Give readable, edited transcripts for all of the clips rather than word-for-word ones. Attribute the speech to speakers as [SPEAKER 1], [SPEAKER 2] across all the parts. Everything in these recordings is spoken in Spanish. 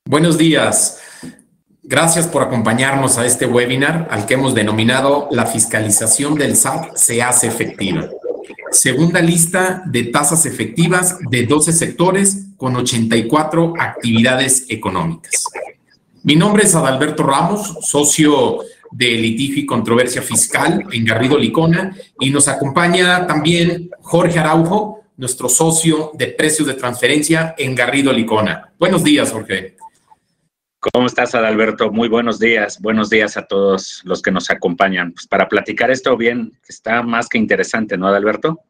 [SPEAKER 1] Buenos días. Gracias por acompañarnos a este webinar al que hemos denominado La fiscalización del SAT se hace efectiva. Segunda lista de tasas efectivas de 12 sectores con 84 actividades económicas. Mi nombre es Adalberto Ramos, socio de Litigio y Controversia Fiscal en Garrido Licona, y nos acompaña también Jorge Araujo, nuestro socio de Precios de Transferencia en Garrido Licona. Buenos días, Jorge.
[SPEAKER 2] ¿Cómo estás, Adalberto? Muy buenos días. Buenos días a todos los que nos acompañan. Pues para platicar esto bien, está más que interesante, ¿no, Adalberto?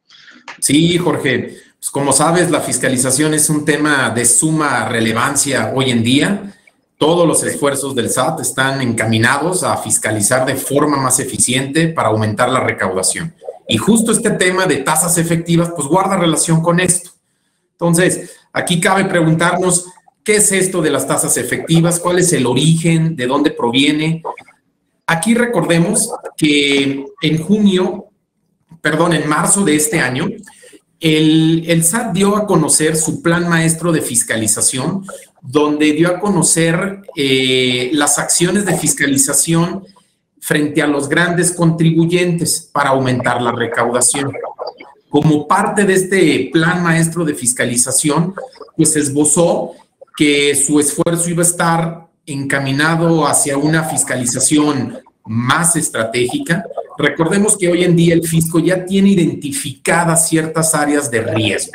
[SPEAKER 1] Sí, Jorge. Pues como sabes, la fiscalización es un tema de suma relevancia hoy en día. Todos los esfuerzos del SAT están encaminados a fiscalizar de forma más eficiente para aumentar la recaudación. Y justo este tema de tasas efectivas, pues guarda relación con esto. Entonces, aquí cabe preguntarnos, ¿qué es esto de las tasas efectivas? ¿Cuál es el origen? ¿De dónde proviene? Aquí recordemos que en marzo de este año, el SAT dio a conocer su plan maestro de fiscalización, donde dio a conocer las acciones de fiscalización frente a los grandes contribuyentes para aumentar la recaudación. Como parte de este plan maestro de fiscalización, pues esbozó que su esfuerzo iba a estar encaminado hacia una fiscalización más estratégica. Recordemos que hoy en día el fisco ya tiene identificadas ciertas áreas de riesgo,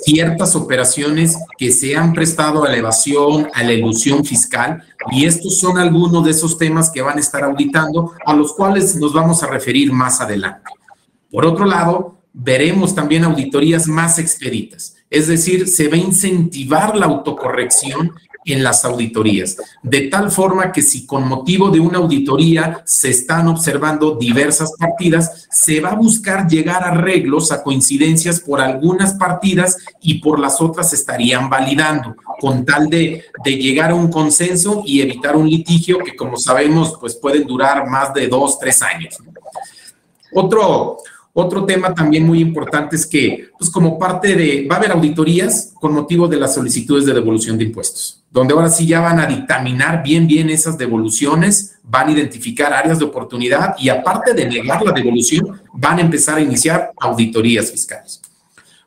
[SPEAKER 1] ciertas operaciones que se han prestado a la evasión, a la elusión fiscal, y estos son algunos de esos temas que van a estar auditando, a los cuales nos vamos a referir más adelante. Por otro lado, veremos también auditorías más expeditas, es decir, se va a incentivar la autocorrección en las auditorías, de tal forma que si con motivo de una auditoría se están observando diversas partidas, se va a buscar llegar a arreglos, a coincidencias por algunas partidas y por las otras estarían validando, con tal de llegar a un consenso y evitar un litigio que, como sabemos, pues puede durar más de 2, 3 años. Otro tema también muy importante es que, pues como parte de, va a haber auditorías con motivo de las solicitudes de devolución de impuestos, donde ahora sí ya van a dictaminar bien esas devoluciones, van a identificar áreas de oportunidad y aparte de negar la devolución, van a empezar a iniciar auditorías fiscales.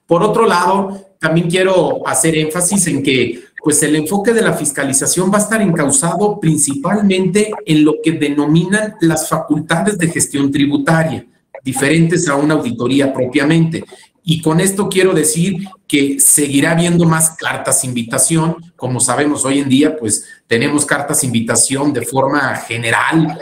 [SPEAKER 1] Por otro lado, también quiero hacer énfasis en que, pues el enfoque de la fiscalización va a estar encauzado principalmente en lo que denominan las facultades de gestión tributaria, diferentes a una auditoría propiamente. Y con esto quiero decir que seguirá habiendo más cartas invitación. Como sabemos hoy en día, pues tenemos cartas invitación de forma general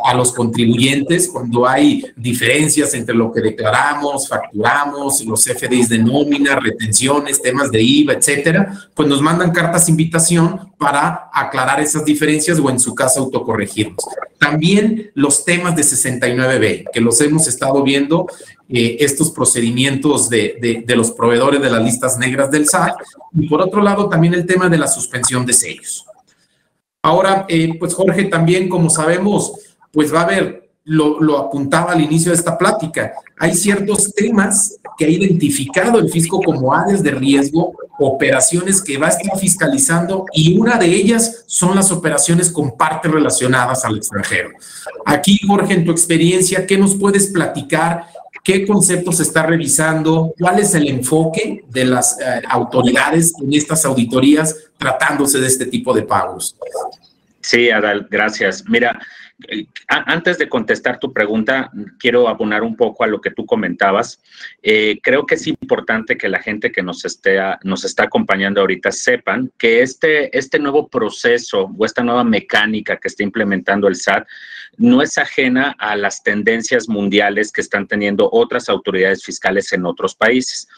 [SPEAKER 1] a los contribuyentes cuando hay diferencias entre lo que declaramos, facturamos, los FDIs de nómina, retenciones, temas de IVA, etcétera. Pues nos mandan cartas invitación para aclarar esas diferencias o en su caso autocorregirnos. También los temas de 69B, que los hemos estado viendo, estos procedimientos de los proveedores de las listas negras del SAT, y por otro lado también el tema de la suspensión de sellos. Ahora, pues Jorge, también como sabemos, pues va a haber, lo apuntaba al inicio de esta plática, hay ciertos temas que ha identificado el fisco como áreas de riesgo, operaciones que va a estar fiscalizando, y una de ellas son las operaciones con partes relacionadas al extranjero. Aquí, Jorge, en tu experiencia, ¿qué nos puedes platicar? ¿Qué conceptos se está revisando? ¿Cuál es el enfoque de las autoridades en estas auditorías tratándose de este tipo de pagos?
[SPEAKER 2] Sí, Adal, gracias. Mira, antes de contestar tu pregunta, quiero abonar un poco a lo que tú comentabas. Creo que es importante que la gente que nos está acompañando ahorita sepan que este nuevo proceso o esta nueva mecánica que está implementando el SAT no es ajena a las tendencias mundiales que están teniendo otras autoridades fiscales en otros países.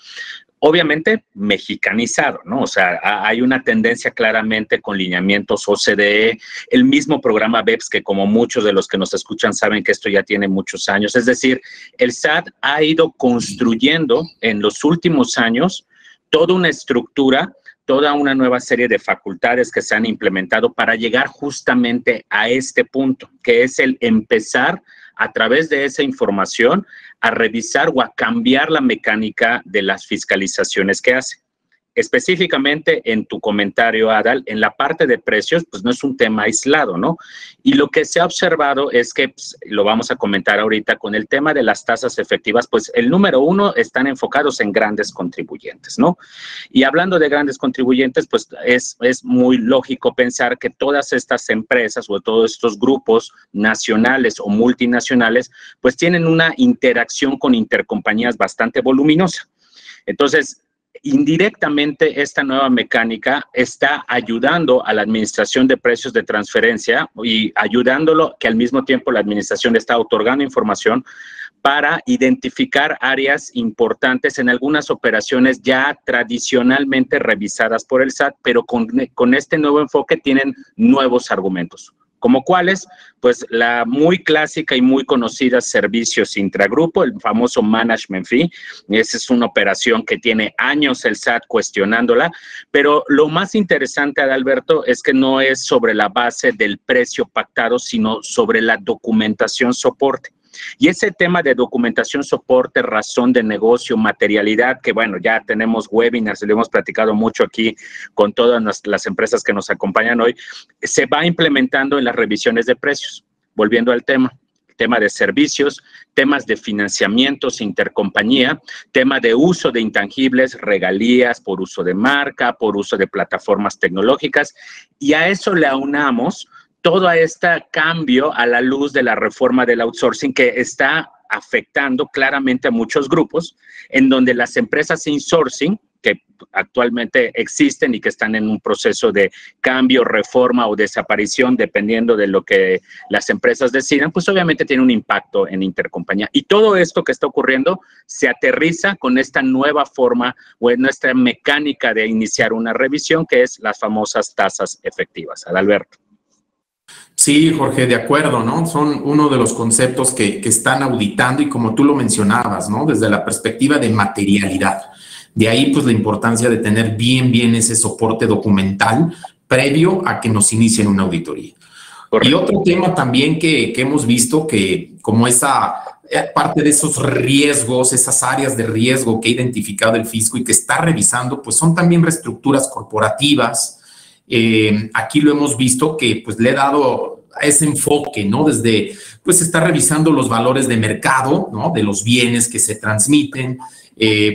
[SPEAKER 2] Obviamente, mexicanizado, ¿no? O sea, hay una tendencia claramente con lineamientos OCDE, el mismo programa BEPS, que como muchos de los que nos escuchan saben que esto ya tiene muchos años. Es decir, el SAT ha ido construyendo en los últimos años toda una estructura, toda una nueva serie de facultades que se han implementado para llegar justamente a este punto, que es el empezar a través de esa información a revisar o a cambiar la mecánica de las fiscalizaciones que hace. Específicamente en tu comentario, Adal, en la parte de precios, pues no es un tema aislado, ¿no? Y lo que se ha observado es que, pues, lo vamos a comentar ahorita, con el tema de las tasas efectivas, pues el número uno están enfocados en grandes contribuyentes, ¿no? Y hablando de grandes contribuyentes, pues es muy lógico pensar que todas estas empresas o todos estos grupos nacionales o multinacionales, pues tienen una interacción con intercompañías bastante voluminosa. Entonces, indirectamente, esta nueva mecánica está ayudando a la administración de precios de transferencia y ayudándolo que al mismo tiempo la administración está otorgando información para identificar áreas importantes en algunas operaciones ya tradicionalmente revisadas por el SAT, pero con este nuevo enfoque tienen nuevos argumentos. ¿Como cuáles? Pues la muy clásica y muy conocida servicios intragrupo, el famoso management fee. Esa es una operación que tiene años el SAT cuestionándola, pero lo más interesante, Adalberto, es que no es sobre la base del precio pactado, sino sobre la documentación soporte. Y ese tema de documentación, soporte, razón de negocio, materialidad, que bueno, ya tenemos webinars, lo hemos platicado mucho aquí con todas las empresas que nos acompañan hoy, se va implementando en las revisiones de precios. Volviendo al tema de servicios, temas de financiamientos, intercompañía, tema de uso de intangibles, regalías por uso de marca, por uso de plataformas tecnológicas, y a eso le aunamos todo este cambio a la luz de la reforma del outsourcing que está afectando claramente a muchos grupos, en donde las empresas insourcing, que actualmente existen y que están en un proceso de cambio, reforma o desaparición, dependiendo de lo que las empresas decidan, pues obviamente tiene un impacto en intercompañía. Y todo esto que está ocurriendo se aterriza con esta nueva forma o en nuestra mecánica de iniciar una revisión, que es las famosas tasas efectivas. Adalberto.
[SPEAKER 1] Sí, Jorge, de acuerdo, ¿no? Son uno de los conceptos que están auditando y como tú lo mencionabas, ¿no? Desde la perspectiva de materialidad. De ahí, pues, la importancia de tener bien ese soporte documental previo a que nos inicien una auditoría. Correcto. Y otro tema también que hemos visto que como esa parte de esos riesgos, esas áreas de riesgo que ha identificado el fisco y que está revisando, pues son también reestructuras corporativas. Aquí lo hemos visto que pues le he dado ese enfoque, ¿no? Desde, pues está revisando los valores de mercado, ¿no? De los bienes que se transmiten,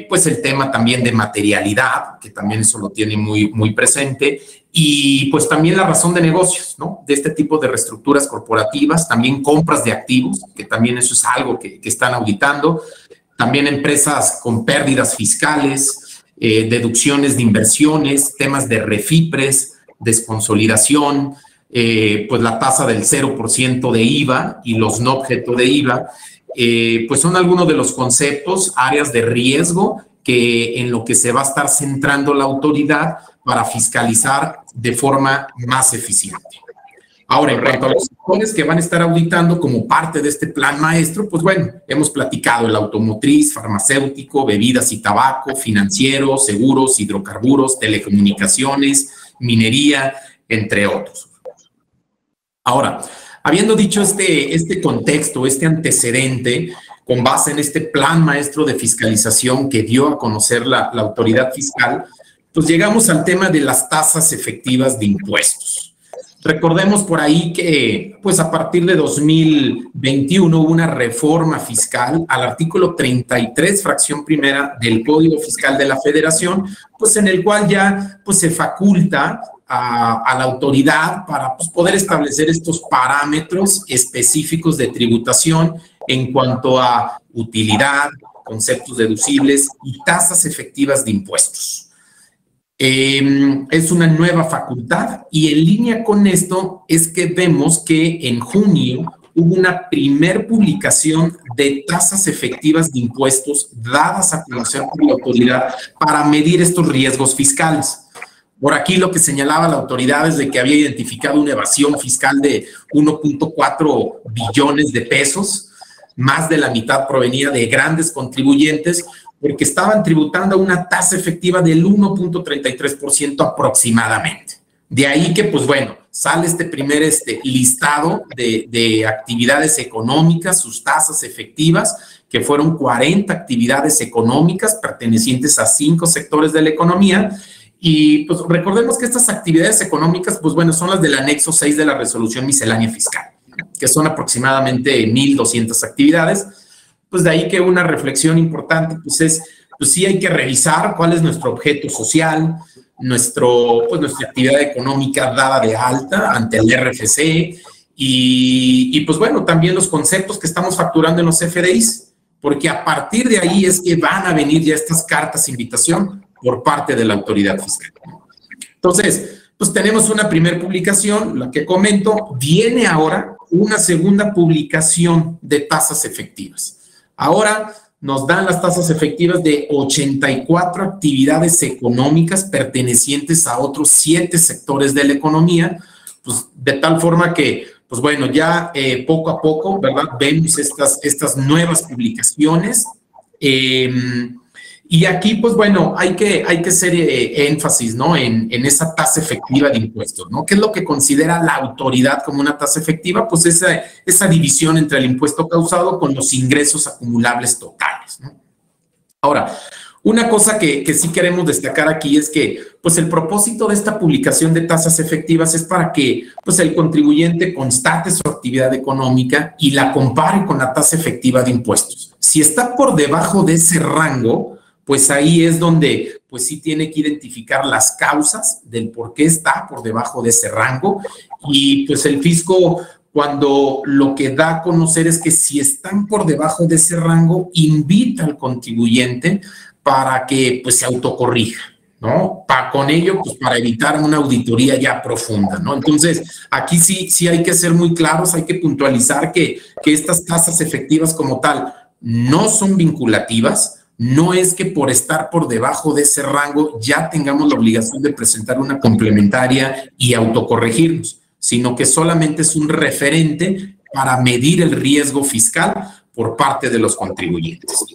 [SPEAKER 1] pues el tema también de materialidad, que también eso lo tiene muy presente, y pues también la razón de negocios, ¿no? De este tipo de reestructuras corporativas, también compras de activos, que también eso es algo que están auditando, también empresas con pérdidas fiscales, deducciones de inversiones, temas de refipres, desconsolidación, pues la tasa del 0% de IVA y los no objeto de IVA, pues son algunos de los conceptos, áreas de riesgo que en lo que se va a estar centrando la autoridad para fiscalizar de forma más eficiente. Ahora, en cuanto a los sectores que van a estar auditando como parte de este plan maestro, pues bueno, hemos platicado el automotriz, farmacéutico, bebidas y tabaco, financiero, seguros, hidrocarburos, telecomunicaciones, minería, entre otros. Ahora, habiendo dicho este contexto, este antecedente, con base en este plan maestro de fiscalización que dio a conocer la autoridad fiscal, pues llegamos al tema de las tasas efectivas de impuestos. Recordemos por ahí que, pues a partir de 2021 hubo una reforma fiscal al artículo 33, fracción primera del Código Fiscal de la Federación, pues en el cual ya pues se faculta a la autoridad para pues, poder establecer estos parámetros específicos de tributación en cuanto a utilidad, conceptos deducibles y tasas efectivas de impuestos. Es una nueva facultad y en línea con esto es que vemos que en junio hubo una primer publicación de tasas efectivas de impuestos dadas a conocer por la autoridad para medir estos riesgos fiscales. Por aquí lo que señalaba la autoridad es de que había identificado una evasión fiscal de 1.4 billones de pesos, más de la mitad provenía de grandes contribuyentes, porque estaban tributando a una tasa efectiva del 1.33% aproximadamente. De ahí que, pues bueno, sale este primer listado de actividades económicas, sus tasas efectivas, que fueron 40 actividades económicas pertenecientes a 5 sectores de la economía. Y pues recordemos que estas actividades económicas, pues bueno, son las del anexo 6 de la resolución miscelánea fiscal, que son aproximadamente 1,200 actividades. Pues de ahí que una reflexión importante, pues es, pues sí hay que revisar cuál es nuestro objeto social, nuestra actividad económica dada de alta ante el RFC y pues bueno, también los conceptos que estamos facturando en los FDIs, porque a partir de ahí es que van a venir ya estas cartas de invitación por parte de la autoridad fiscal. Entonces, pues tenemos una primera publicación, la que comento, viene ahora una segunda publicación de tasas efectivas. Ahora nos dan las tasas efectivas de 84 actividades económicas pertenecientes a otros 7 sectores de la economía, pues de tal forma que, pues bueno, ya poco a poco, ¿verdad? Vemos estas nuevas publicaciones. Y aquí, pues bueno, hay que hacer énfasis, ¿no? En esa tasa efectiva de impuestos, ¿no? ¿Qué es lo que considera la autoridad como una tasa efectiva? Pues esa división entre el impuesto causado con los ingresos acumulables totales, ¿no? Ahora, una cosa que sí queremos destacar aquí es que, pues el propósito de esta publicación de tasas efectivas es para que, pues el contribuyente constate su actividad económica y la compare con la tasa efectiva de impuestos. Si está por debajo de ese rango, pues ahí es donde pues sí tiene que identificar las causas del por qué está por debajo de ese rango y pues el fisco cuando lo que da a conocer es que si están por debajo de ese rango, invita al contribuyente para que pues se autocorrija, ¿no? Con ello, pues para evitar una auditoría ya profunda, ¿no? Entonces, aquí sí hay que ser muy claros, hay que puntualizar que estas tasas efectivas como tal no son vinculativas. No es que por estar por debajo de ese rango ya tengamos la obligación de presentar una complementaria y autocorregirnos, sino que solamente es un referente para medir el riesgo fiscal por parte de los contribuyentes.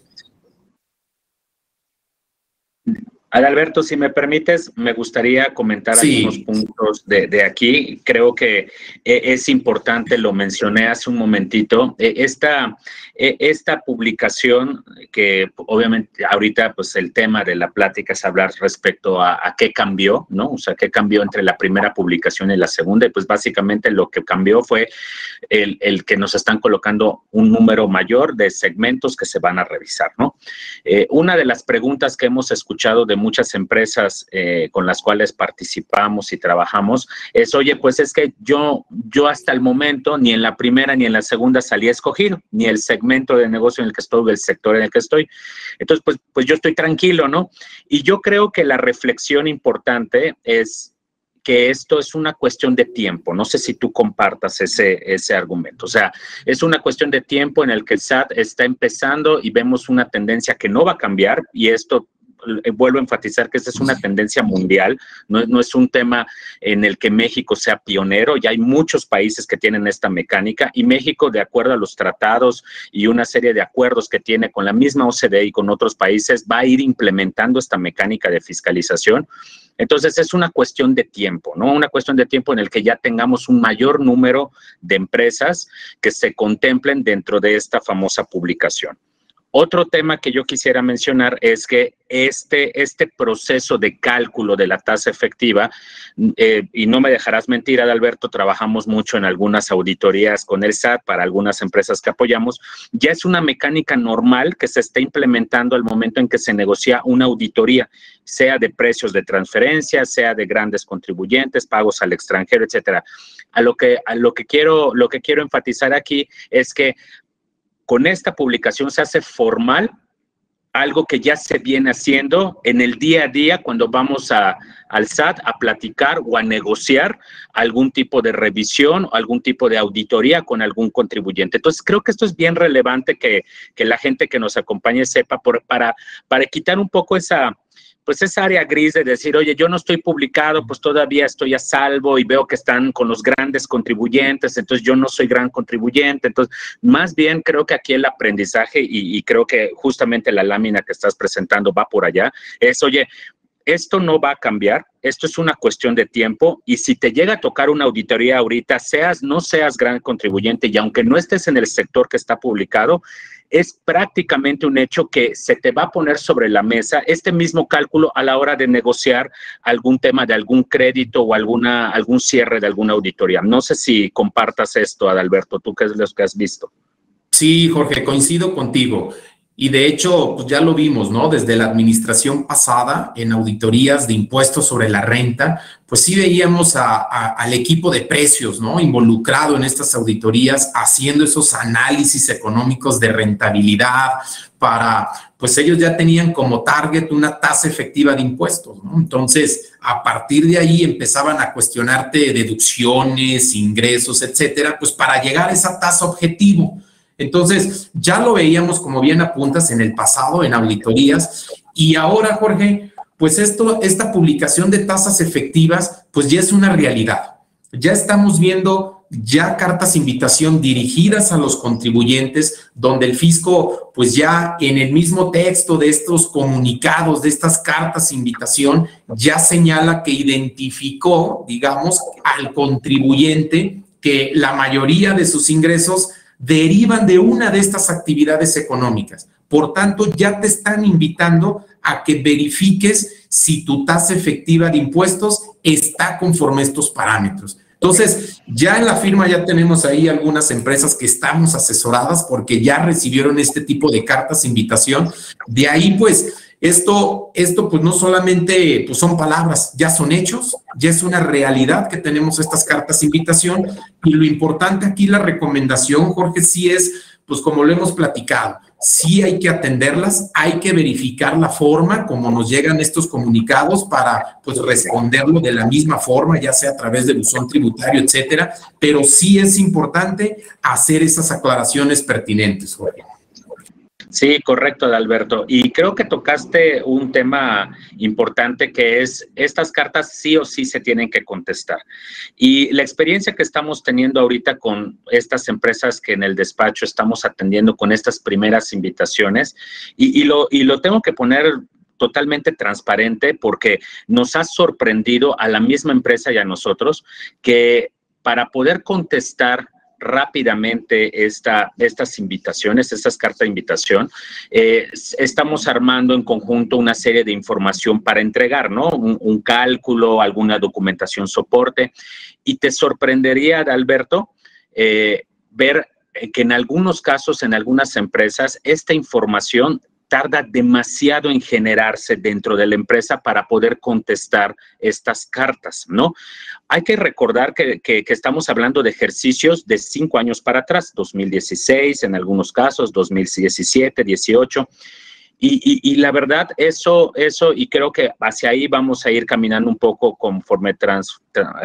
[SPEAKER 2] Adalberto, si me permites, me gustaría comentar algunos puntos de aquí. Creo que es importante, lo mencioné hace un momentito, esta publicación que obviamente ahorita pues el tema de la plática es hablar respecto a qué cambió, ¿no? O sea, qué cambió entre la primera publicación y la segunda. Y pues básicamente lo que cambió fue el que nos están colocando un número mayor de segmentos que se van a revisar, ¿no? Una de las preguntas que hemos escuchado de muchas empresas con las cuales participamos y trabajamos es, oye, pues es que yo hasta el momento ni en la primera ni en la segunda salí escogido, ni el segmento de negocio en el que estoy, o el sector en el que estoy. Entonces, pues yo estoy tranquilo, ¿no? Y yo creo que la reflexión importante es que esto es una cuestión de tiempo. No sé si tú compartas ese argumento. O sea, es una cuestión de tiempo en el que el SAT está empezando y vemos una tendencia que no va a cambiar, y esto vuelvo a enfatizar que esta es una tendencia mundial, no es un tema en el que México sea pionero. Ya hay muchos países que tienen esta mecánica, y México, de acuerdo a los tratados y una serie de acuerdos que tiene con la misma OCDE y con otros países, va a ir implementando esta mecánica de fiscalización. Entonces, es una cuestión de tiempo, ¿no? Una cuestión de tiempo en el que ya tengamos un mayor número de empresas que se contemplen dentro de esta famosa publicación. Otro tema que yo quisiera mencionar es que este proceso de cálculo de la tasa efectiva, y no me dejarás mentir, Adalberto, trabajamos mucho en algunas auditorías con el SAT para algunas empresas que apoyamos, ya es una mecánica normal que se está implementando al momento en que se negocia una auditoría, sea de precios de transferencia, sea de grandes contribuyentes, pagos al extranjero, etcétera. Lo que quiero enfatizar aquí es que con esta publicación se hace formal algo que ya se viene haciendo en el día a día cuando vamos al SAT a platicar o a negociar algún tipo de revisión o algún tipo de auditoría con algún contribuyente. Entonces, creo que esto es bien relevante que la gente que nos acompañe sepa para quitar un poco esa área gris de decir, oye, yo no estoy publicado, pues todavía estoy a salvo y veo que están con los grandes contribuyentes, entonces yo no soy gran contribuyente. Entonces, más bien creo que aquí el aprendizaje, y creo que justamente la lámina que estás presentando va por allá, es, oye, esto no va a cambiar, esto es una cuestión de tiempo y si te llega a tocar una auditoría ahorita, no seas gran contribuyente y aunque no estés en el sector que está publicado, es prácticamente un hecho que se te va a poner sobre la mesa este mismo cálculo a la hora de negociar algún tema de algún crédito o algún cierre de alguna auditoría. No sé si compartas esto, Adalberto, tú qué es lo que has visto.
[SPEAKER 1] Sí, Jorge, coincido contigo. Y de hecho, pues ya lo vimos, ¿no? Desde la administración pasada, en auditorías de impuestos sobre la renta, pues sí veíamos al equipo de precios, ¿no? Involucrado en estas auditorías, haciendo esos análisis económicos de rentabilidad pues ellos ya tenían como target una tasa efectiva de impuestos, ¿no? Entonces, a partir de ahí empezaban a cuestionarte deducciones, ingresos, etcétera, pues para llegar a esa tasa objetivo. Entonces, ya lo veíamos, como bien apuntas, en el pasado, en auditorías, y ahora, Jorge, pues esta publicación de tasas efectivas, pues ya es una realidad. Ya estamos viendo ya cartas invitación dirigidas a los contribuyentes, donde el fisco, pues ya en el mismo texto de estos comunicados, de estas cartas invitación, ya señala que identificó, digamos, al contribuyente que la mayoría de sus ingresos derivan de una de estas actividades económicas. Por tanto, ya te están invitando a que verifiques si tu tasa efectiva de impuestos está conforme a estos parámetros. Entonces, ya en la firma ya tenemos ahí algunas empresas que estamos asesoradas porque ya recibieron este tipo de cartas de invitación. De ahí, pues, esto pues no solamente pues son palabras, ya son hechos, ya es una realidad que tenemos estas cartas de invitación y lo importante aquí, la recomendación, Jorge, sí es, pues como lo hemos platicado, sí hay que atenderlas, hay que verificar la forma como nos llegan estos comunicados para pues responderlo de la misma forma, ya sea a través del buzón tributario, etcétera, pero sí es importante hacer esas aclaraciones pertinentes, Jorge.
[SPEAKER 2] Sí, correcto, Adalberto. Y creo que tocaste un tema importante que es estas cartas sí o sí se tienen que contestar. Y la experiencia que estamos teniendo ahorita con estas empresas que en el despacho estamos atendiendo con estas primeras invitaciones, y lo tengo que poner totalmente transparente porque nos ha sorprendido a la misma empresa y a nosotros que para poder contestar rápidamente estas invitaciones, estas cartas de invitación, estamos armando en conjunto una serie de información para entregar, ¿no? Un cálculo, alguna documentación soporte, y te sorprendería, Adalberto, ver que en algunos casos, en algunas empresas, esta información tarda demasiado en generarse dentro de la empresa para poder contestar estas cartas, ¿no? Hay que recordar que estamos hablando de ejercicios de 5 años para atrás, 2016, en algunos casos, 2017, 18, y la verdad, eso, y creo que hacia ahí vamos a ir caminando un poco conforme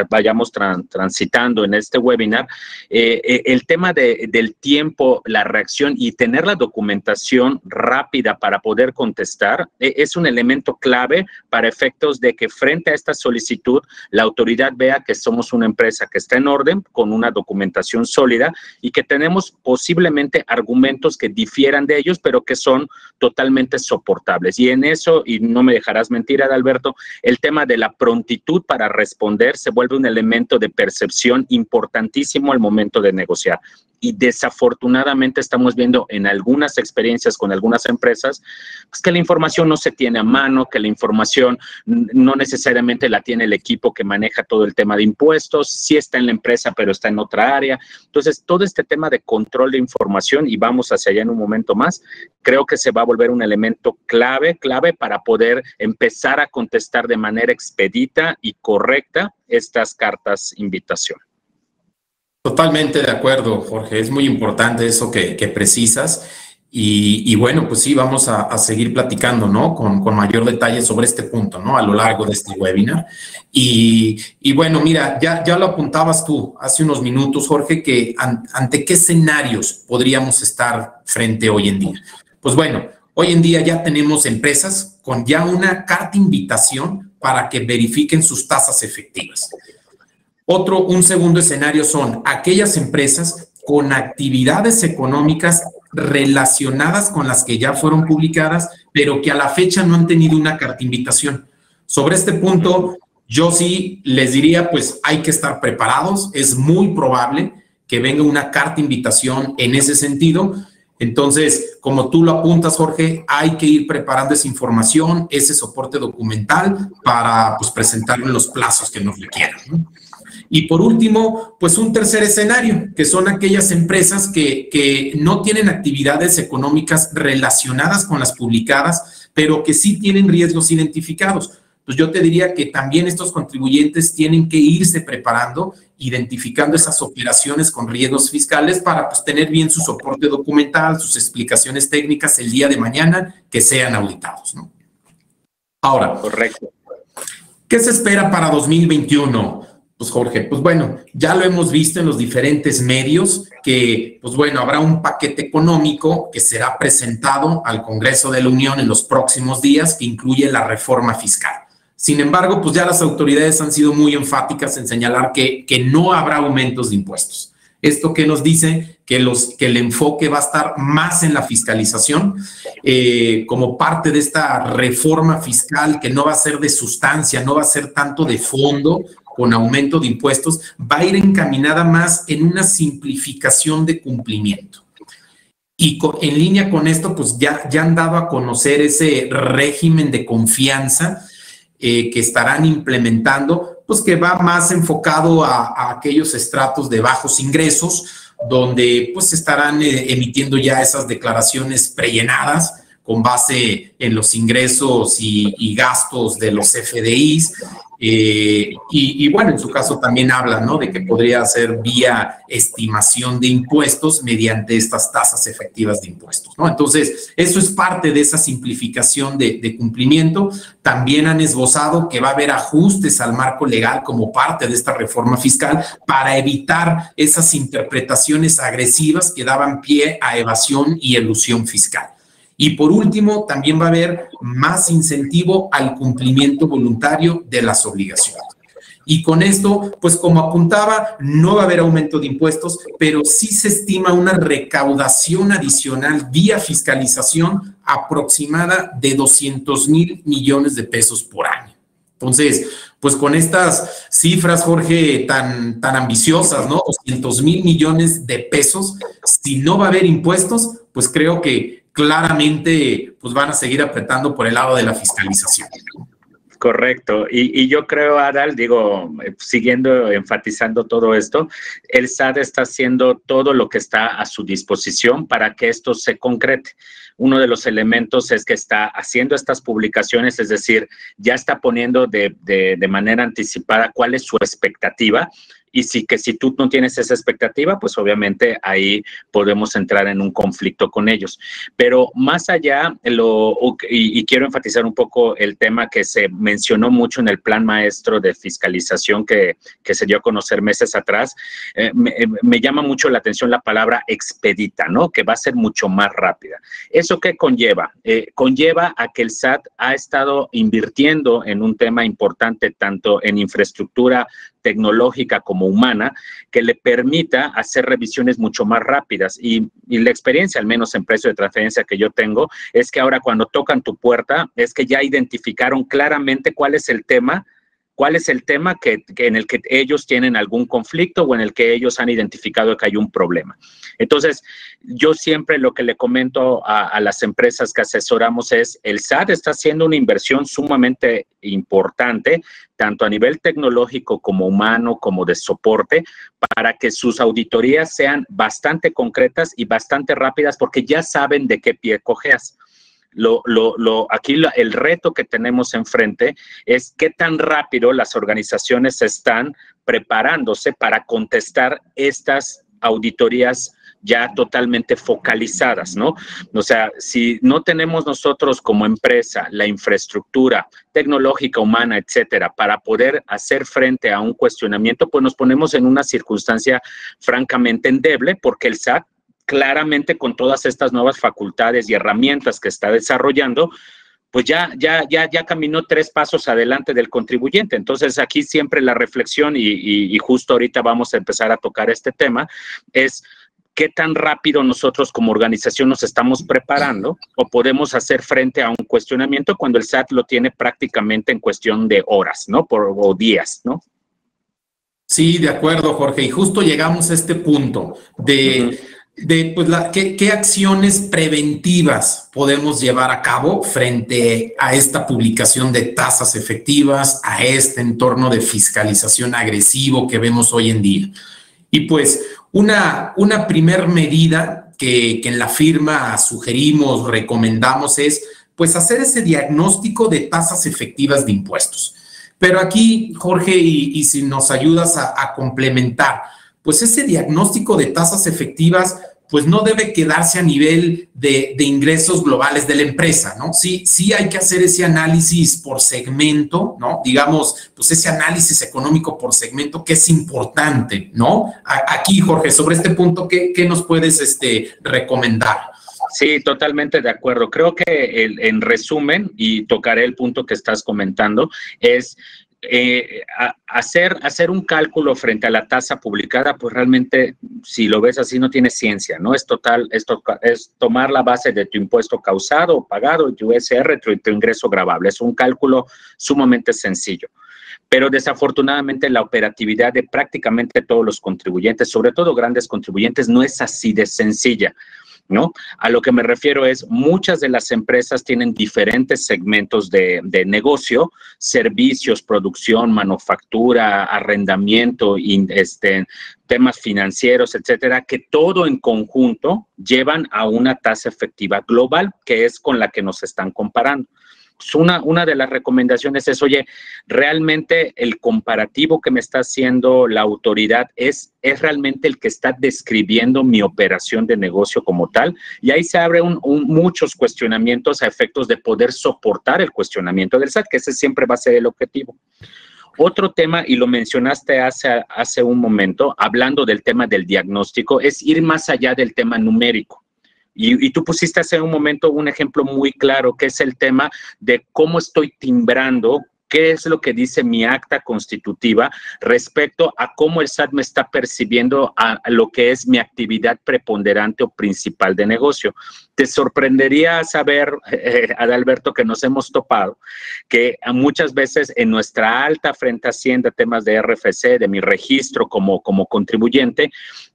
[SPEAKER 2] vayamos transitando en este webinar, el tema del tiempo, la reacción y tener la documentación rápida para poder contestar es un elemento clave para efectos de que frente a esta solicitud la autoridad vea que somos una empresa que está en orden, con una documentación sólida y que tenemos posiblemente argumentos que difieran de ellos, pero que son totalmente soportables. Y en eso, y no me dejarás mentir, Adalberto, el tema de la prontitud para responder se vuelve un elemento de percepción importantísimo al momento de negociar. Y desafortunadamente estamos viendo en algunas experiencias con algunas empresas pues que la información no se tiene a mano, que la información no necesariamente la tiene el equipo que maneja todo el tema de impuestos, sí está en la empresa pero está en otra área. Entonces todo este tema de control de información, y vamos hacia allá en un momento más, creo que se va a volver un elemento clave para poder empezar a contestar de manera expedita y correcta estas cartas invitación.
[SPEAKER 1] Totalmente de acuerdo, Jorge. Es muy importante eso que precisas. Y bueno, pues sí, vamos a seguir platicando, ¿no? Con mayor detalle sobre este punto, ¿no? A lo largo de este webinar. Y bueno, mira, ya lo apuntabas tú hace unos minutos, Jorge, que ante qué escenarios podríamos estar frente hoy en día. Pues bueno, hoy en día ya tenemos empresas con ya una carta invitación para que verifiquen sus tasas efectivas. Un segundo escenario son aquellas empresas con actividades económicas relacionadas con las que ya fueron publicadas, pero que a la fecha no han tenido una carta invitación. Sobre este punto, yo sí les diría, pues hay que estar preparados. Es muy probable que venga una carta invitación en ese sentido. Entonces, como tú lo apuntas, Jorge, hay que ir preparando esa información, ese soporte documental para pues, presentarlo en los plazos que nos requieran, ¿no? Y por último, pues un tercer escenario, que son aquellas empresas que no tienen actividades económicas relacionadas con las publicadas, pero que sí tienen riesgos identificados. Pues yo te diría que también estos contribuyentes tienen que irse preparando, identificando esas operaciones con riesgos fiscales para pues, tener bien su soporte documental, sus explicaciones técnicas el día de mañana que sean auditados, ¿no? Ahora,
[SPEAKER 2] correcto.
[SPEAKER 1] ¿Qué se espera para 2021? Pues Jorge, pues bueno, ya lo hemos visto en los diferentes medios que, pues bueno, habrá un paquete económico que será presentado al Congreso de la Unión en los próximos días que incluye la reforma fiscal. Sin embargo, pues ya las autoridades han sido muy enfáticas en señalar que no habrá aumentos de impuestos. ¿Esto qué nos dice? Que el enfoque va a estar más en la fiscalización como parte de esta reforma fiscal que no va a ser de sustancia, no va a ser tanto de fondo con aumento de impuestos, va a ir encaminada más en una simplificación de cumplimiento. Y en línea con esto, pues ya han dado a conocer ese régimen de confianza que estarán implementando, pues que va más enfocado a aquellos estratos de bajos ingresos, donde pues estarán emitiendo ya esas declaraciones prellenadas con base en los ingresos y gastos de los FDIs. Y bueno, en su caso también habla, ¿no?, de que podría ser vía estimación de impuestos mediante estas tasas efectivas de impuestos, ¿no? Entonces, eso es parte de esa simplificación de cumplimiento. También han esbozado que va a haber ajustes al marco legal como parte de esta reforma fiscal para evitar esas interpretaciones agresivas que daban pie a evasión y elusión fiscal. Y por último, también va a haber más incentivo al cumplimiento voluntario de las obligaciones. Y con esto, pues como apuntaba, no va a haber aumento de impuestos, pero sí se estima una recaudación adicional vía fiscalización aproximada de 200,000 millones de pesos por año. Entonces, pues con estas cifras, Jorge, tan ambiciosas, ¿no? 200,000 millones de pesos, si no va a haber impuestos, pues creo que claramente pues van a seguir apretando por el lado de la fiscalización.
[SPEAKER 2] Correcto. Y yo creo, Adal, digo, siguiendo enfatizando todo esto, el SAT está haciendo todo lo que está a su disposición para que esto se concrete. Uno de los elementos es que está haciendo estas publicaciones, es decir, ya está poniendo de manera anticipada cuál es su expectativa. Y si tú no tienes esa expectativa, pues obviamente ahí podemos entrar en un conflicto con ellos. Pero más allá, y quiero enfatizar un poco el tema que se mencionó mucho en el plan maestro de fiscalización que se dio a conocer meses atrás, me llama mucho la atención la palabra expedita, ¿no? Que va a ser mucho más rápida. ¿Eso qué conlleva? Conlleva a que el SAT ha estado invirtiendo en un tema importante tanto en infraestructura tecnológica como humana, que le permita hacer revisiones mucho más rápidas. Y la experiencia, al menos en precio de transferencia que yo tengo, es que ahora cuando tocan tu puerta, es que ya identificaron claramente cuál es el tema en el que ellos tienen algún conflicto o en el que ellos han identificado que hay un problema. Entonces, yo siempre lo que le comento a las empresas que asesoramos es, el SAT está haciendo una inversión sumamente importante, tanto a nivel tecnológico como humano, como de soporte, para que sus auditorías sean bastante concretas y bastante rápidas, porque ya saben de qué pie cojeas. Aquí el reto que tenemos enfrente es qué tan rápido las organizaciones están preparándose para contestar estas auditorías ya totalmente focalizadas, ¿no? O sea, si no tenemos nosotros como empresa la infraestructura tecnológica, humana, etcétera, para poder hacer frente a un cuestionamiento, pues nos ponemos en una circunstancia francamente endeble, porque el SAT claramente con todas estas nuevas facultades y herramientas que está desarrollando, pues ya caminó 3 pasos adelante del contribuyente. Entonces, aquí siempre la reflexión, y justo ahorita vamos a empezar a tocar este tema, es qué tan rápido nosotros como organización nos estamos preparando o podemos hacer frente a un cuestionamiento cuando el SAT lo tiene prácticamente en cuestión de horas, ¿no? O días, ¿no?
[SPEAKER 1] Sí, de acuerdo, Jorge. Y justo llegamos a este punto pues, ¿qué acciones preventivas podemos llevar a cabo frente a esta publicación de tasas efectivas, a este entorno de fiscalización agresivo que vemos hoy en día? Y pues una primer medida que en la firma sugerimos, recomendamos es pues hacer ese diagnóstico de tasas efectivas de impuestos. Pero aquí, Jorge, y si nos ayudas a complementar, pues ese diagnóstico de tasas efectivas pues no debe quedarse a nivel de ingresos globales de la empresa, ¿no? Sí hay que hacer ese análisis por segmento, ¿no? Digamos, pues ese análisis económico por segmento que es importante, ¿no? Aquí, Jorge, sobre este punto, ¿qué nos puedes recomendar?
[SPEAKER 2] Sí, totalmente de acuerdo. Creo que en resumen, y tocaré el punto que estás comentando, es hacer un cálculo frente a la tasa publicada, pues realmente, si lo ves así, no tiene ciencia, ¿no? Es tomar la base de tu impuesto causado o pagado, tu USR, tu ingreso gravable. Es un cálculo sumamente sencillo. Pero desafortunadamente la operatividad de prácticamente todos los contribuyentes, sobre todo grandes contribuyentes, no es así de sencilla, ¿no? A lo que me refiero es, muchas de las empresas tienen diferentes segmentos de negocio, servicios, producción, manufactura, arrendamiento, temas financieros, etcétera, que todo en conjunto llevan a una tasa efectiva global, que es con la que nos están comparando. Una de las recomendaciones es, oye, realmente el comparativo que me está haciendo la autoridad es realmente el que está describiendo mi operación de negocio como tal, y ahí se abren muchos cuestionamientos a efectos de poder soportar el cuestionamiento del SAT, que ese siempre va a ser el objetivo. Otro tema, y lo mencionaste hace un momento, hablando del tema del diagnóstico, es ir más allá del tema numérico. Y tú pusiste hace un momento un ejemplo muy claro, que es el tema de cómo estoy timbrando, qué es lo que dice mi acta constitutiva respecto a cómo el SAT me está percibiendo a lo que es mi actividad preponderante o principal de negocio. Te sorprendería saber, Adalberto, que nos hemos topado, que muchas veces en nuestra alta frente a Hacienda, temas de RFC, de mi registro como contribuyente,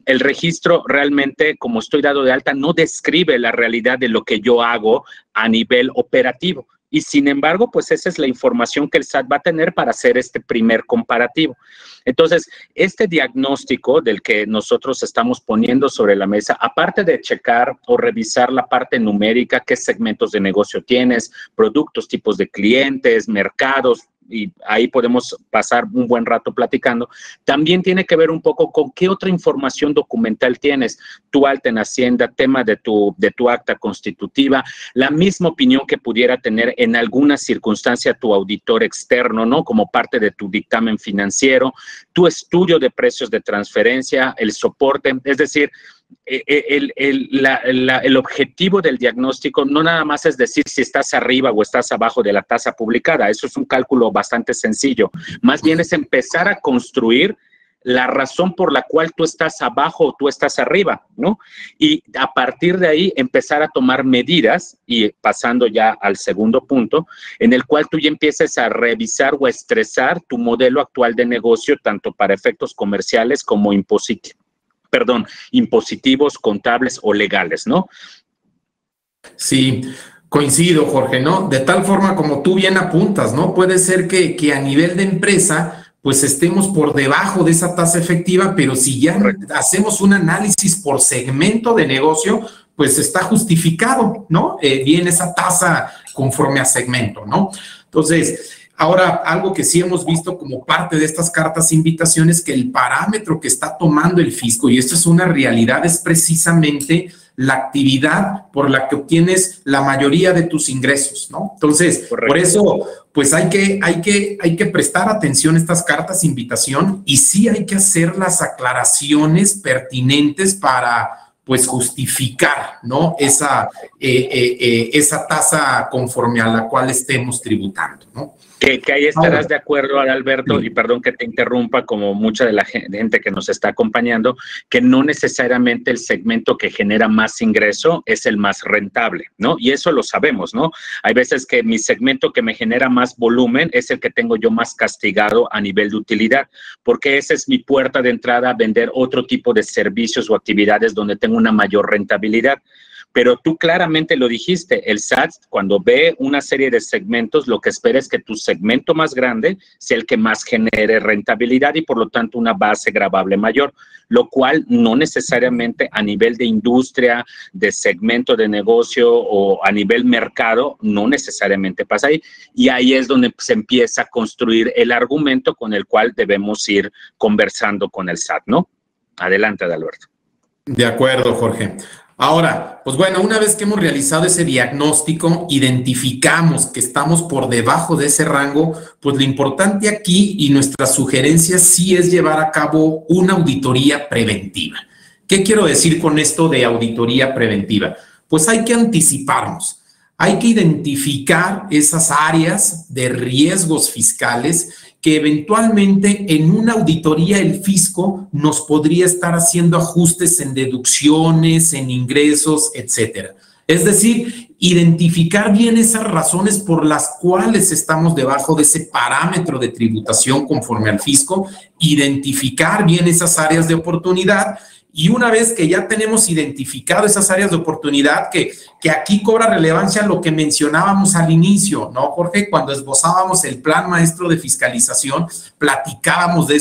[SPEAKER 2] el registro realmente, como estoy dado de alta, no describe la realidad de lo que yo hago a nivel operativo. Y sin embargo, pues esa es la información que el SAT va a tener para hacer este primer comparativo. Entonces, este diagnóstico del que nosotros estamos poniendo sobre la mesa, aparte de checar o revisar la parte numérica, qué segmentos de negocio tienes, productos, tipos de clientes, mercados, y ahí podemos pasar un buen rato platicando, también tiene que ver un poco con qué otra información documental tienes, tu alta en Hacienda, tema de tu acta constitutiva, la misma opinión que pudiera tener en alguna circunstancia tu auditor externo, ¿no? Como parte de tu dictamen financiero, tu estudio de precios de transferencia, el soporte, es decir, el objetivo del diagnóstico no nada más es decir si estás arriba o estás abajo de la tasa publicada, eso es un cálculo bastante sencillo, más bien es empezar a construir la razón por la cual tú estás abajo o tú estás arriba, ¿no? Y a partir de ahí empezar a tomar medidas, y pasando ya al segundo punto, en el cual tú ya empieces a revisar o a estresar tu modelo actual de negocio, tanto para efectos comerciales como impositivos, contables o legales, ¿no?
[SPEAKER 1] Sí, coincido, Jorge, ¿no? De tal forma como tú bien apuntas, ¿no? Puede ser que a nivel de empresa, pues estemos por debajo de esa tasa efectiva, pero si ya hacemos un análisis por segmento de negocio, pues está justificado, ¿no? Bien esa tasa conforme a segmento, ¿no? Entonces, ahora, algo que sí hemos visto como parte de estas cartas invitación es que el parámetro que está tomando el fisco, y esto es una realidad, es precisamente la actividad por la que obtienes la mayoría de tus ingresos, ¿no? Entonces, correcto. Por eso, pues hay que prestar atención a estas cartas invitación y sí hay que hacer las aclaraciones pertinentes para pues justificar, ¿no? Esa tasa conforme a la cual estemos tributando, ¿no?
[SPEAKER 2] Que ahí estarás de acuerdo, Alberto, y perdón que te interrumpa, como mucha de la gente que nos está acompañando, que no necesariamente el segmento que genera más ingreso es el más rentable, ¿no? Y eso lo sabemos, ¿no? Hay veces que mi segmento que me genera más volumen es el que tengo yo más castigado a nivel de utilidad, porque esa es mi puerta de entrada a vender otro tipo de servicios o actividades donde tengo una mayor rentabilidad. Pero tú claramente lo dijiste, el SAT cuando ve una serie de segmentos, lo que espera es que tu segmento más grande sea el que más genere rentabilidad y por lo tanto una base gravable mayor, lo cual no necesariamente a nivel de industria, de segmento de negocio o a nivel mercado, no necesariamente pasa ahí. Y ahí es donde se empieza a construir el argumento con el cual debemos ir conversando con el SAT, ¿no? Adelante, Adalberto.
[SPEAKER 1] De acuerdo, Jorge. Ahora, pues bueno, una vez que hemos realizado ese diagnóstico, identificamos que estamos por debajo de ese rango, pues lo importante aquí y nuestra sugerencia sí es llevar a cabo una auditoría preventiva. ¿Qué quiero decir con esto de auditoría preventiva? Pues hay que anticiparnos, hay que identificar esas áreas de riesgos fiscales que eventualmente en una auditoría el fisco nos podría estar haciendo ajustes en deducciones, en ingresos, etcétera. Es decir, identificar bien esas razones por las cuales estamos debajo de ese parámetro de tributación conforme al fisco, identificar bien esas áreas de oportunidad. Y una vez que ya tenemos identificado esas áreas de oportunidad, que aquí cobra relevancia lo que mencionábamos al inicio, ¿no, Jorge? Cuando esbozábamos el plan maestro de fiscalización, platicábamos de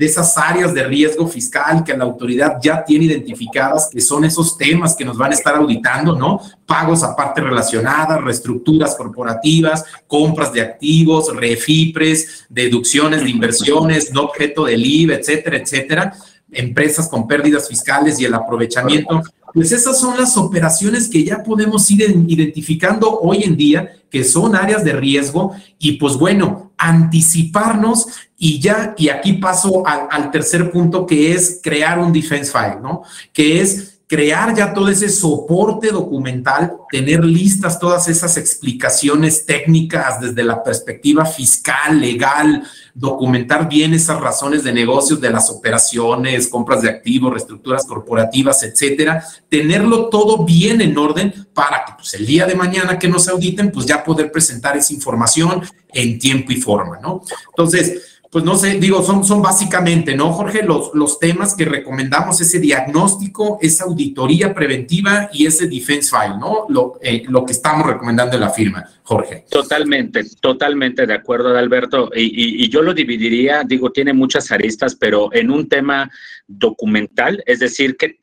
[SPEAKER 1] esas áreas de riesgo fiscal que la autoridad ya tiene identificadas, que son esos temas que nos van a estar auditando, ¿no? Pagos a partes relacionadas, reestructuras corporativas, compras de activos, refipres, deducciones de inversiones, no objeto del IVA, etcétera, etcétera. Empresas con pérdidas fiscales y el aprovechamiento, pues esas son las operaciones que ya podemos ir identificando hoy en día, que son áreas de riesgo y pues bueno, anticiparnos y aquí paso al tercer punto, que es crear un defense file, ¿no? Que es crear ya todo ese soporte documental, tener listas todas esas explicaciones técnicas desde la perspectiva fiscal, legal, documentar bien esas razones de negocios, de las operaciones, compras de activos, reestructuras corporativas, etcétera, tenerlo todo bien en orden para que pues, el día de mañana que nos auditen, pues ya poder presentar esa información en tiempo y forma, ¿no? Entonces, pues no sé, digo, son básicamente, ¿no, Jorge? Los temas que recomendamos, ese diagnóstico, esa auditoría preventiva y ese defense file, ¿no? Lo que estamos recomendando en la firma, Jorge.
[SPEAKER 2] Totalmente de acuerdo, Adalberto. Y yo lo dividiría, digo, tiene muchas aristas, pero en un tema documental, es decir, qué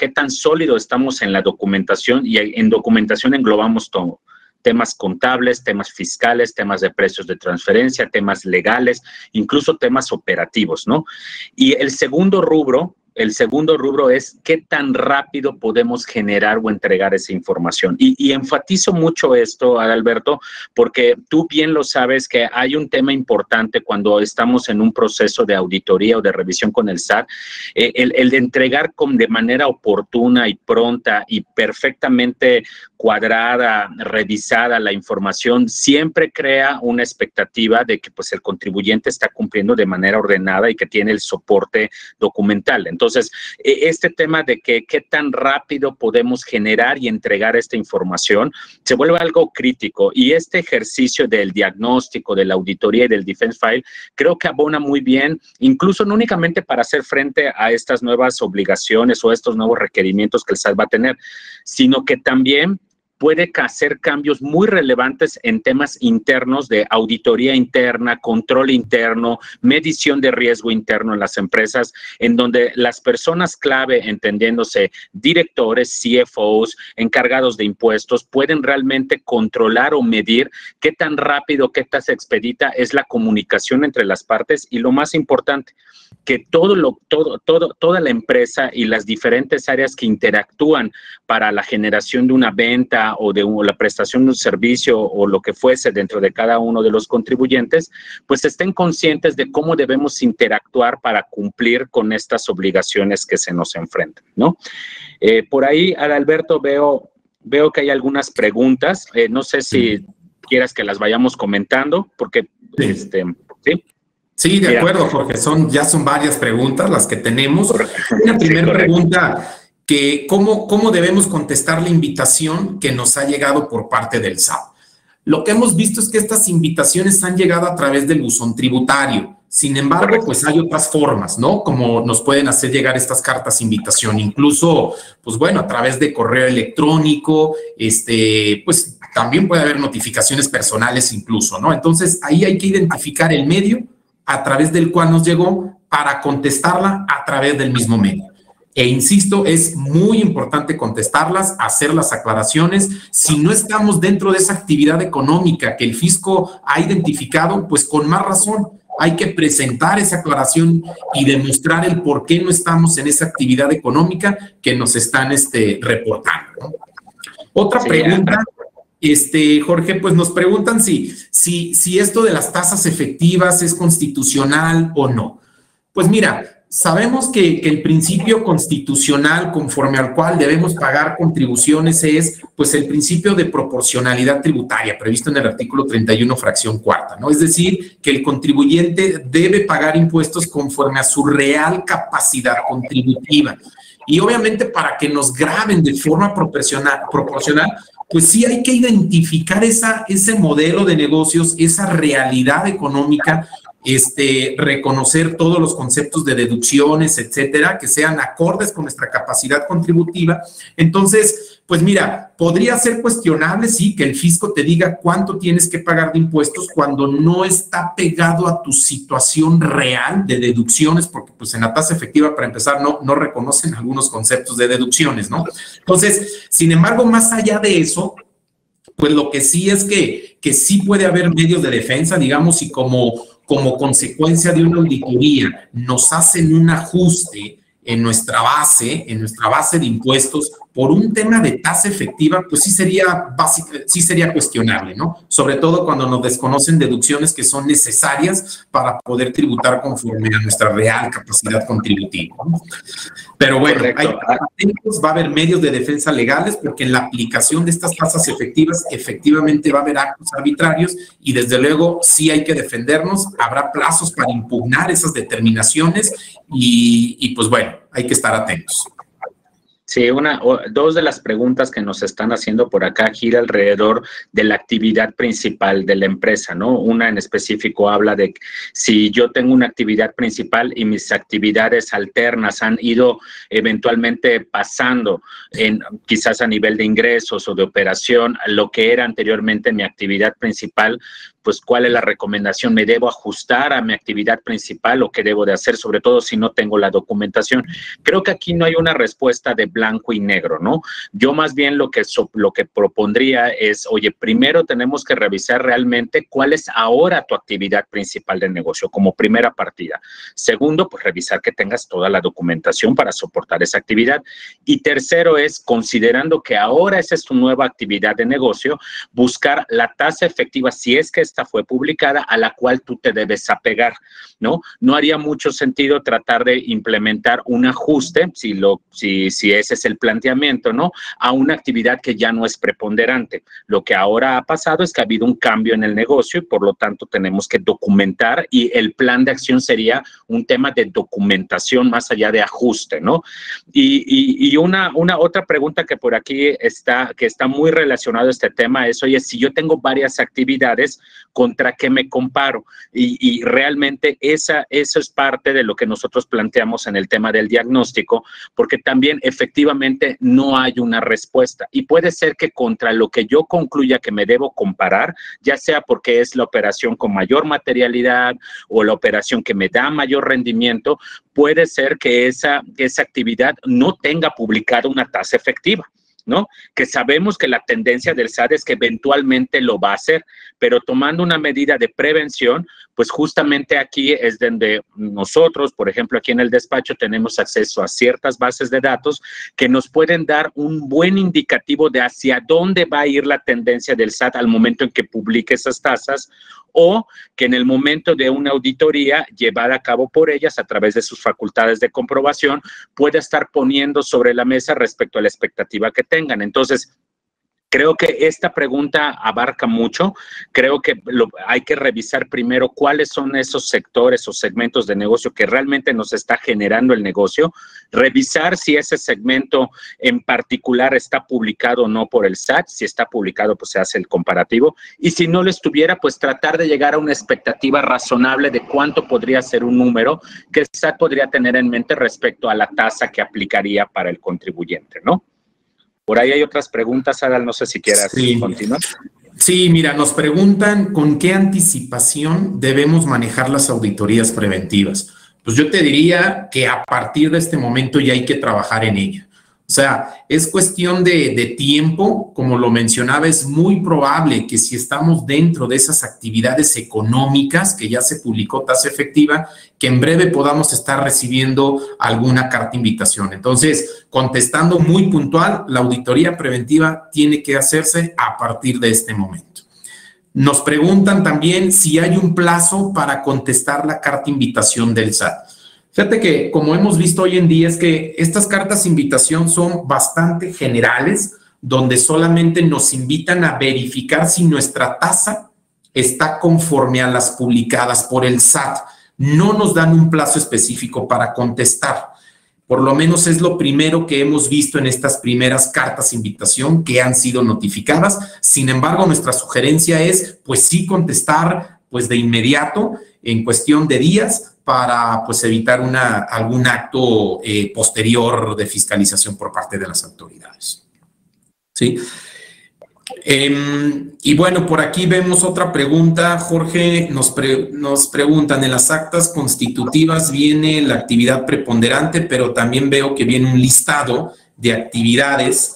[SPEAKER 2] tan sólido estamos en la documentación, y en documentación englobamos todo. Temas contables, temas fiscales, temas de precios de transferencia, temas legales, incluso temas operativos, ¿no? Y el segundo rubro es qué tan rápido podemos generar o entregar esa información. Y enfatizo mucho esto, Adalberto, porque tú bien lo sabes que hay un tema importante cuando estamos en un proceso de auditoría o de revisión con el SAT, el de entregar de manera oportuna y pronta y perfectamente cuadrada, revisada la información, siempre crea una expectativa de que pues, el contribuyente está cumpliendo de manera ordenada y que tiene el soporte documental. Entonces, este tema de qué tan rápido podemos generar y entregar esta información se vuelve algo crítico, y este ejercicio del diagnóstico, de la auditoría y del defense file creo que abona muy bien, incluso no únicamente para hacer frente a estas nuevas obligaciones o estos nuevos requerimientos que el SAT va a tener, sino que también puede hacer cambios muy relevantes en temas internos de auditoría interna, control interno, medición de riesgo interno en las empresas, en donde las personas clave, entendiéndose directores, CFOs, encargados de impuestos, pueden realmente controlar o medir qué tan rápido, qué tan expedita es la comunicación entre las partes y, lo más importante, que toda la empresa y las diferentes áreas que interactúan para la generación de una venta o de la prestación de un servicio o lo que fuese dentro de cada uno de los contribuyentes, pues estén conscientes de cómo debemos interactuar para cumplir con estas obligaciones que se nos enfrentan, ¿no? Por ahí, Adalberto, veo que hay algunas preguntas. No sé si quieras que las vayamos comentando, porque
[SPEAKER 1] Sí.
[SPEAKER 2] ¿sí?
[SPEAKER 1] Sí, de acuerdo, Jorge. Ya son varias preguntas las que tenemos. Una primera pregunta, que ¿cómo debemos contestar la invitación que nos ha llegado por parte del SAT? Lo que hemos visto es que estas invitaciones han llegado a través del buzón tributario. Sin embargo, pues hay otras formas, ¿no? Como nos pueden hacer llegar estas cartas de invitación, incluso, pues bueno, a través de correo electrónico, pues también puede haber notificaciones personales incluso, ¿no? Entonces, ahí hay que identificar el medio a través del cual nos llegó para contestarla a través del mismo medio. E insisto, es muy importante contestarlas, hacer las aclaraciones. Si no estamos dentro de esa actividad económica que el fisco ha identificado, pues con más razón hay que presentar esa aclaración y demostrar el por qué no estamos en esa actividad económica que nos están reportando, ¿no? Otra pregunta, Jorge, pues nos preguntan si esto de las tasas efectivas es constitucional o no. Pues mira, sabemos que el principio constitucional conforme al cual debemos pagar contribuciones es pues el principio de proporcionalidad tributaria previsto en el artículo 31, fracción cuarta, ¿no? Es decir, que el contribuyente debe pagar impuestos conforme a su real capacidad contributiva. Y obviamente para que nos graben de forma proporcional, pues sí hay que identificar ese modelo de negocios, esa realidad económica, reconocer todos los conceptos de deducciones, etcétera, que sean acordes con nuestra capacidad contributiva. Entonces, pues mira, podría ser cuestionable, sí, que el fisco te diga cuánto tienes que pagar de impuestos cuando no está pegado a tu situación real de deducciones, porque pues en la tasa efectiva, para empezar, no reconocen algunos conceptos de deducciones, ¿no? Entonces, sin embargo, más allá de eso, pues lo que sí es que sí puede haber medios de defensa, digamos, y como consecuencia de una auditoría nos hacen un ajuste en nuestra base de impuestos por un tema de tasa efectiva, pues sí sería cuestionable, ¿no? Sobre todo cuando nos desconocen deducciones que son necesarias para poder tributar conforme a nuestra real capacidad contributiva, ¿no? Pero bueno, va a haber medios de defensa legales porque en la aplicación de estas tasas efectivas efectivamente va a haber actos arbitrarios y desde luego sí hay que defendernos, habrá plazos para impugnar esas determinaciones y pues bueno, hay que estar atentos.
[SPEAKER 2] Sí, dos de las preguntas que nos están haciendo por acá gira alrededor de la actividad principal de la empresa, ¿no? Una en específico habla de si yo tengo una actividad principal y mis actividades alternas han ido eventualmente pasando quizás a nivel de ingresos o de operación, lo que era anteriormente mi actividad principal, pues cuál es la recomendación, ¿me debo ajustar a mi actividad principal o qué debo de hacer, sobre todo si no tengo la documentación? Creo que aquí no hay una respuesta de blanco y negro, ¿no? Yo más bien lo que propondría es, oye, primero tenemos que revisar realmente cuál es ahora tu actividad principal de negocio como primera partida. Segundo, pues revisar que tengas toda la documentación para soportar esa actividad. Y tercero es, considerando que ahora esa es tu nueva actividad de negocio, buscar la tasa efectiva, si es que esta fue publicada, a la cual tú te debes apegar, ¿no? No haría mucho sentido tratar de implementar un ajuste, si ese es el planteamiento, ¿no? A una actividad que ya no es preponderante. Lo que ahora ha pasado es que ha habido un cambio en el negocio y por lo tanto tenemos que documentar y el plan de acción sería un tema de documentación más allá de ajuste, ¿no? Y una otra pregunta que por aquí está muy relacionado a este tema es, oye, si yo tengo varias actividades, ¿contra qué me comparo? Y realmente eso es parte de lo que nosotros planteamos en el tema del diagnóstico, porque también efectivamente no hay una respuesta. Y puede ser que contra lo que yo concluya que me debo comparar, ya sea porque es la operación con mayor materialidad o la operación que me da mayor rendimiento, puede ser que esa actividad no tenga publicada una tasa efectiva. ¿no? Que sabemos que la tendencia del SAT es que eventualmente lo va a hacer, pero tomando una medida de prevención, pues justamente aquí es donde nosotros, por ejemplo, aquí en el despacho tenemos acceso a ciertas bases de datos que nos pueden dar un buen indicativo de hacia dónde va a ir la tendencia del SAT al momento en que publique esas tasas, o que en el momento de una auditoría llevada a cabo por ellas a través de sus facultades de comprobación pueda estar poniendo sobre la mesa respecto a la expectativa que tengan. Entonces, creo que esta pregunta abarca mucho. Creo que hay que revisar primero cuáles son esos sectores o segmentos de negocio que realmente nos está generando el negocio, revisar si ese segmento en particular está publicado o no por el SAT. Si está publicado, pues se hace el comparativo, y si no lo estuviera, pues tratar de llegar a una expectativa razonable de cuánto podría ser un número que el SAT podría tener en mente respecto a la tasa que aplicaría para el contribuyente, ¿no? Por ahí hay otras preguntas, Adal, no sé si quieras continuar.
[SPEAKER 1] Sí, mira, nos preguntan con qué anticipación debemos manejar las auditorías preventivas. Pues yo te diría que a partir de este momento ya hay que trabajar en ella. O sea, es cuestión de tiempo. Como lo mencionaba, es muy probable que si estamos dentro de esas actividades económicas que ya se publicó tasa efectiva, que en breve podamos estar recibiendo alguna carta invitación. Entonces, contestando muy puntual, la auditoría preventiva tiene que hacerse a partir de este momento. Nos preguntan también si hay un plazo para contestar la carta invitación del SAT. Fíjate que, como hemos visto hoy en día, es que estas cartas invitación son bastante generales, donde solamente nos invitan a verificar si nuestra tasa está conforme a las publicadas por el SAT. No nos dan un plazo específico para contestar. Por lo menos es lo primero que hemos visto en estas primeras cartas invitación que han sido notificadas. Sin embargo, nuestra sugerencia es, pues sí, contestar pues de inmediato, en cuestión de días, para pues evitar algún acto posterior de fiscalización por parte de las autoridades. ¿Sí? Y bueno, por aquí vemos otra pregunta, Jorge. Nos preguntan, en las actas constitutivas viene la actividad preponderante, pero también veo que viene un listado de actividades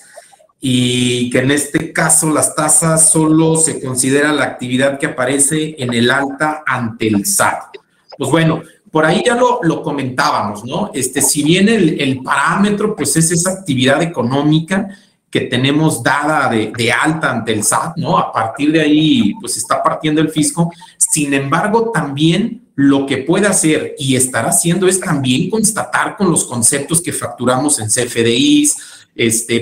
[SPEAKER 1] y que en este caso las tasas solo se considera la actividad que aparece en el acta ante el SAT. Pues bueno, por ahí ya lo comentábamos, ¿no? Si bien el parámetro, pues es esa actividad económica que tenemos dada de alta ante el SAT, ¿no? A partir de ahí, pues está partiendo el fisco. Sin embargo, también lo que puede hacer y estará haciendo es también constatar con los conceptos que facturamos en CFDIs,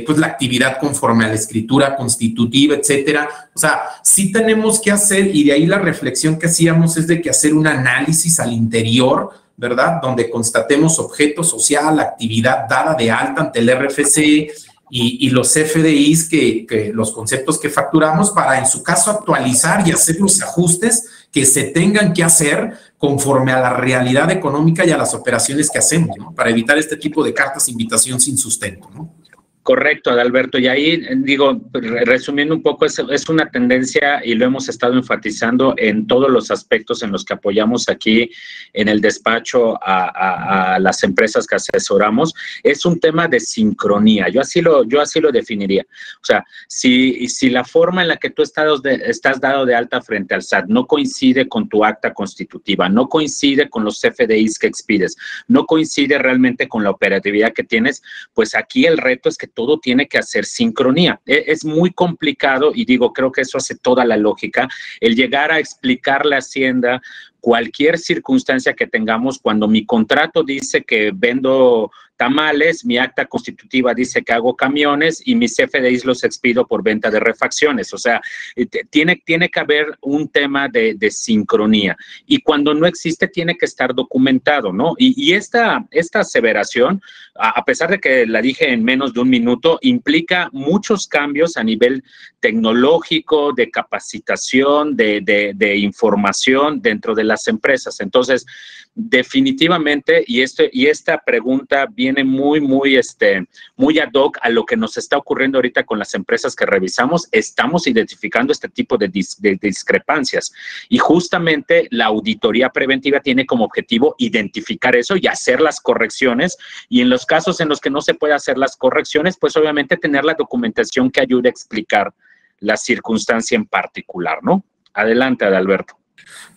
[SPEAKER 1] pues la actividad conforme a la escritura constitutiva, etcétera. O sea, sí tenemos que hacer, y de ahí la reflexión que hacíamos es de que hacer un análisis al interior, ¿verdad? Donde constatemos objeto social, actividad dada de alta ante el RFC y los CFDIs, que los conceptos que facturamos, para en su caso actualizar y hacer los ajustes que se tengan que hacer conforme a la realidad económica y a las operaciones que hacemos, ¿no? Para evitar este tipo de cartas de invitación sin sustento, ¿no?
[SPEAKER 2] Correcto, Adalberto. Y ahí, digo, resumiendo un poco, es una tendencia y lo hemos estado enfatizando en todos los aspectos en los que apoyamos aquí en el despacho a las empresas que asesoramos. Es un tema de sincronía. Yo así lo definiría. O sea, si la forma en la que tú estás dado de alta frente al SAT no coincide con tu acta constitutiva, no coincide con los CFDIs que expides, no coincide realmente con la operatividad que tienes, pues aquí el reto es que todo tiene que hacer sincronía. Es muy complicado y digo, creo que eso hace toda la lógica, el llegar a explicarle a Hacienda cualquier circunstancia que tengamos. Cuando mi contrato dice que vendo tamales, mi acta constitutiva dice que hago camiones y mis CFDIs los expido por venta de refacciones. O sea, tiene que haber un tema de sincronía, y cuando no existe tiene que estar documentado, ¿no? Y esta aseveración, a pesar de que la dije en menos de un minuto, implica muchos cambios a nivel tecnológico, de capacitación, de información dentro de las empresas. Entonces, definitivamente, y esta pregunta viene muy ad hoc a lo que nos está ocurriendo ahorita con las empresas que revisamos. Estamos identificando este tipo de discrepancias, y justamente la auditoría preventiva tiene como objetivo identificar eso y hacer las correcciones, y en los casos en los que no se puede hacer las correcciones, pues obviamente tener la documentación que ayude a explicar la circunstancia en particular, ¿no? Adelante, Adalberto.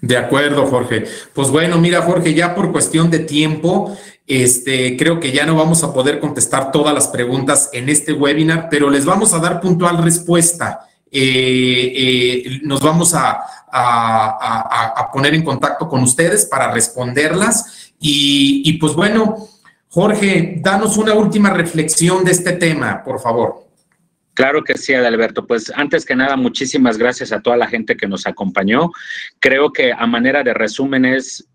[SPEAKER 1] De acuerdo, Jorge. Pues bueno, mira, Jorge, ya por cuestión de tiempo, creo que ya no vamos a poder contestar todas las preguntas en este webinar, pero les vamos a dar puntual respuesta. Nos vamos a poner en contacto con ustedes para responderlas. Y pues bueno, Jorge, danos una última reflexión de este tema, por favor.
[SPEAKER 2] Claro que sí, Adalberto. Pues antes que nada, muchísimas gracias a toda la gente que nos acompañó. Creo que a manera de resumen es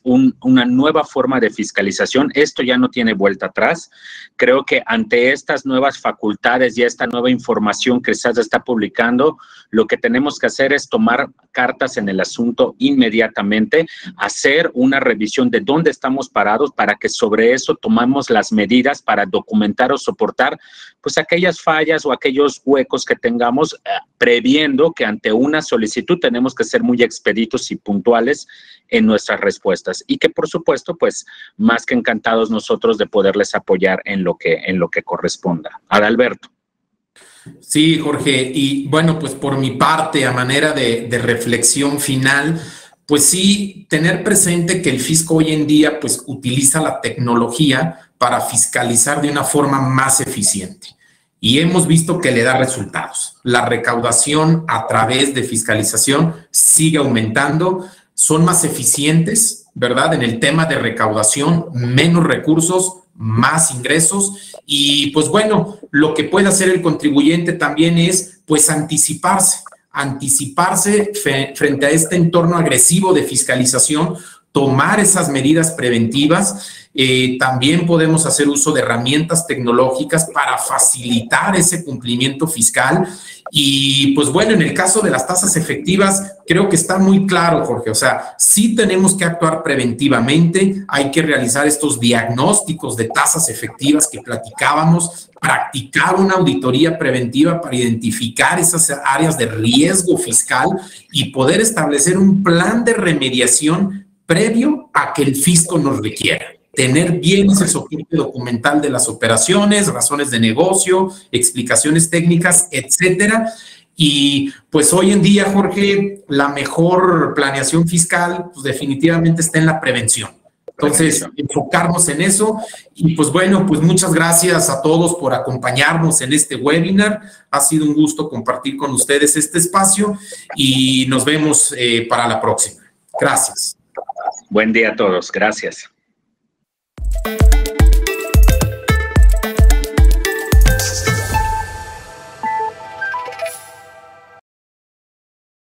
[SPEAKER 2] una nueva forma de fiscalización. Esto ya no tiene vuelta atrás. Creo que ante estas nuevas facultades y esta nueva información que se está publicando, lo que tenemos que hacer es tomar cartas en el asunto inmediatamente, hacer una revisión de dónde estamos parados para que sobre eso tomamos las medidas para documentar o soportar pues aquellas fallas o aquellos huecos que tengamos, previendo que ante una solicitud tenemos que ser muy expeditos y puntuales en nuestras respuestas, y que por supuesto pues más que encantados nosotros de poderles apoyar en lo que corresponda. Adalberto.
[SPEAKER 1] Sí, Jorge, y bueno, pues por mi parte, a manera de reflexión final, pues sí, tener presente que el fisco hoy en día pues utiliza la tecnología para fiscalizar de una forma más eficiente, y hemos visto que le da resultados. La recaudación a través de fiscalización sigue aumentando, son más eficientes, ¿verdad? En el tema de recaudación, menos recursos, más ingresos, y pues bueno, lo que puede hacer el contribuyente también es pues anticiparse frente a este entorno agresivo de fiscalización, tomar esas medidas preventivas. También podemos hacer uso de herramientas tecnológicas para facilitar ese cumplimiento fiscal. Y pues bueno, en el caso de las tasas efectivas, creo que está muy claro, Jorge. O sea, sí tenemos que actuar preventivamente, hay que realizar estos diagnósticos de tasas efectivas que platicábamos, practicar una auditoría preventiva para identificar esas áreas de riesgo fiscal y poder establecer un plan de remediación previo a que el fisco nos requiera. Tener bien ese soporte documental de las operaciones, razones de negocio, explicaciones técnicas, etcétera. Y pues hoy en día, Jorge, la mejor planeación fiscal pues definitivamente está en la prevención. Entonces, enfocarnos en eso. Y pues bueno, pues muchas gracias a todos por acompañarnos en este webinar. Ha sido un gusto compartir con ustedes este espacio y nos vemos para la próxima. Gracias.
[SPEAKER 2] Buen día a todos. Gracias.